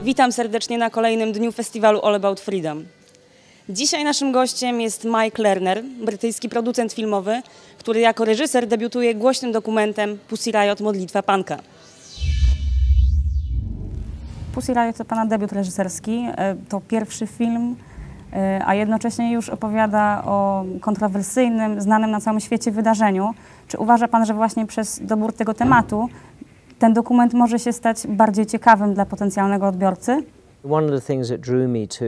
Witam serdecznie na kolejnym dniu festiwalu All About Freedom. Dzisiaj naszym gościem jest Mike'm Lernerem, brytyjski producent filmowy, który jako reżyser debiutuje głośnym dokumentem Pussy Riot Modlitwa Punka. Pussy Riot to pana debiut reżyserski, to pierwszy film, a jednocześnie już opowiada o kontrowersyjnym, znanym na całym świecie wydarzeniu. Czy uważa pan, że właśnie przez dobór tego tematu ten dokument może się stać bardziej ciekawym dla potencjalnego odbiorcy? One of the things that drew me to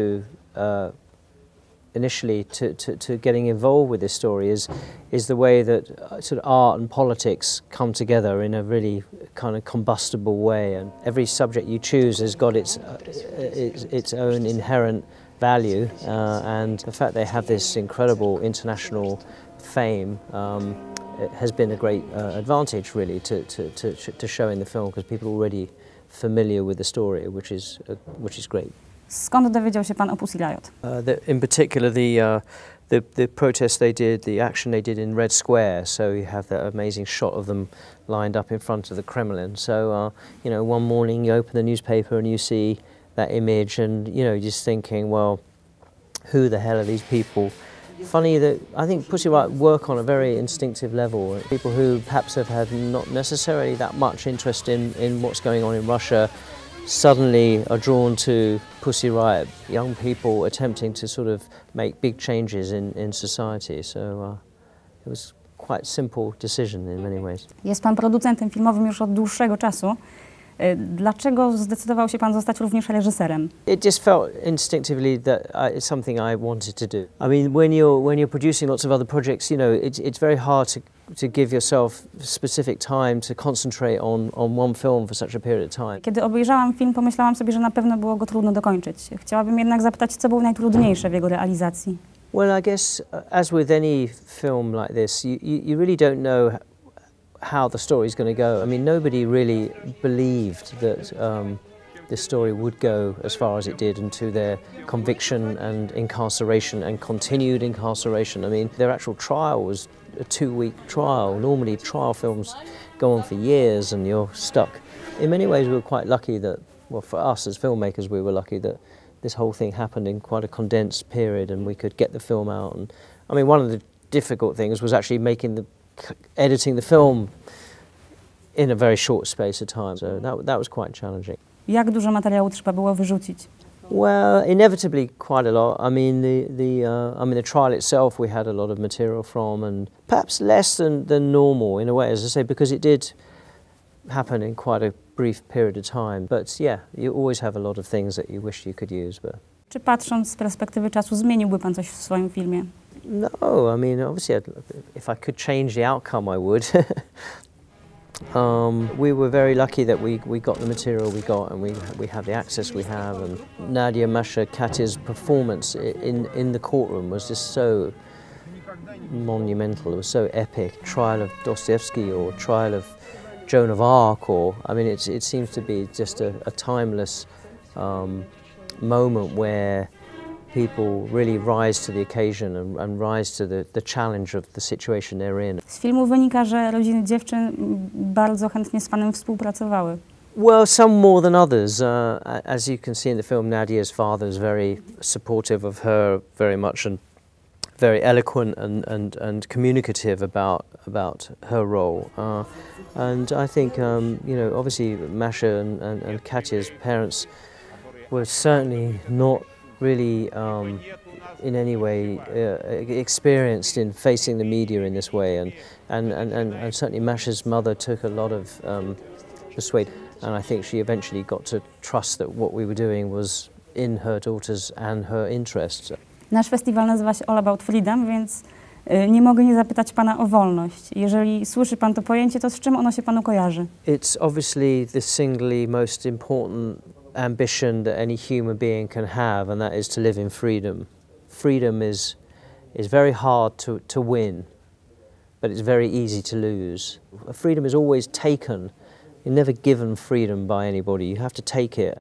initially to getting involved with this story is the way that sort of art and politics come together in a really kind of combustible way, and every subject you choose has got its own inherent value, and the fact they have this incredible international fame it has been a great advantage really to showing the film, because people are already familiar with the story, which is great. Skąd dowiedział się pan o Pussy Riot? In particular, the protest they did, the action they did in Red Square. So you have that amazing shot of them lined up in front of the Kremlin. So you know, one morning you open the newspaper and you see that image, and you know, you're just thinking, well, who the hell are these people? Funny that I think Pussy Riot work on a very instinctive level. People who perhaps have had not necessarily that much interest in what's going on in Russia suddenly are drawn to Pussy Riot. Young people attempting to sort of make big changes in society. So it was quite a simple decision in many ways. Jest pan producentem filmowym już od dłuższego czasu. Dlaczego zdecydował się pan zostać również reżyserem? It just felt instinctively that it's something I wanted to do. I mean, when you're producing lots of other projects, you know, it's very hard to give yourself specific time to concentrate on one film for such a period of time. Kiedy obejrzałam film, pomyślałam sobie, że na pewno było go trudno dokończyć. Chciałabym jednak zapytać, co było najtrudniejsze w jego realizacji? Well, I guess as with any film like this, you really don't know how the story's going to go. I mean, nobody really believed that this story would go as far as it did, into their conviction and incarceration and continued incarceration. I mean, their actual trial was a 2-week trial. Normally trial films go on for years and you're stuck. In many ways we were quite lucky that, well, for us as filmmakers, we were lucky that this whole thing happened in quite a condensed period and we could get the film out. And I mean, one of the difficult things was actually editing the film in a very short space of time. So that was quite challenging. Jak dużo materiału trzeba było wyrzucić? Well, inevitably quite a lot. I mean, the trial itself we had a lot of material from, and perhaps less than normal in a way, as I say, because it did happen in quite a brief period of time. But yeah, you always have a lot of things that you wish you could use. But czy patrząc z perspektywy czasu zmieniłby pan coś w swoim filmie? No, I mean, obviously, if I could change the outcome, I would. We were very lucky that we got the material we got, and we have the access we have. And Nadia, Masha, Katya's performance in the courtroom was just so monumental. It was so epic. Trial of Dostoevsky or Trial of Joan of Arc, or I mean, it seems to be just a timeless moment where people really rise to the occasion and rise to the challenge of the situation they're in. Z filmu wynika, że rodziny dziewczyn bardzo chętnie z panem współpracowały. Well, some more than others. As you can see in the film, Nadia's father is very supportive of her very much, and very eloquent and communicative about her role. And I think, you know, obviously Masha and Katya's parents were certainly not really in any way experienced in facing the media in this way, and certainly Masha's mother took a lot of persuade, and I think she eventually got to trust that what we were doing was in her daughter's and her interests. Nasz festiwal nazywa się All About Freedom, więc nie mogę nie zapytać pana o wolność. Jeżeli słyszy pan to pojęcie, to z czym ono się panu kojarzy? It's obviously the singly most important ambition that any human being can have, and that is to live in freedom. Freedom is very hard to win, but it's very easy to lose. Freedom is always taken. You're never given freedom by anybody. You have to take it.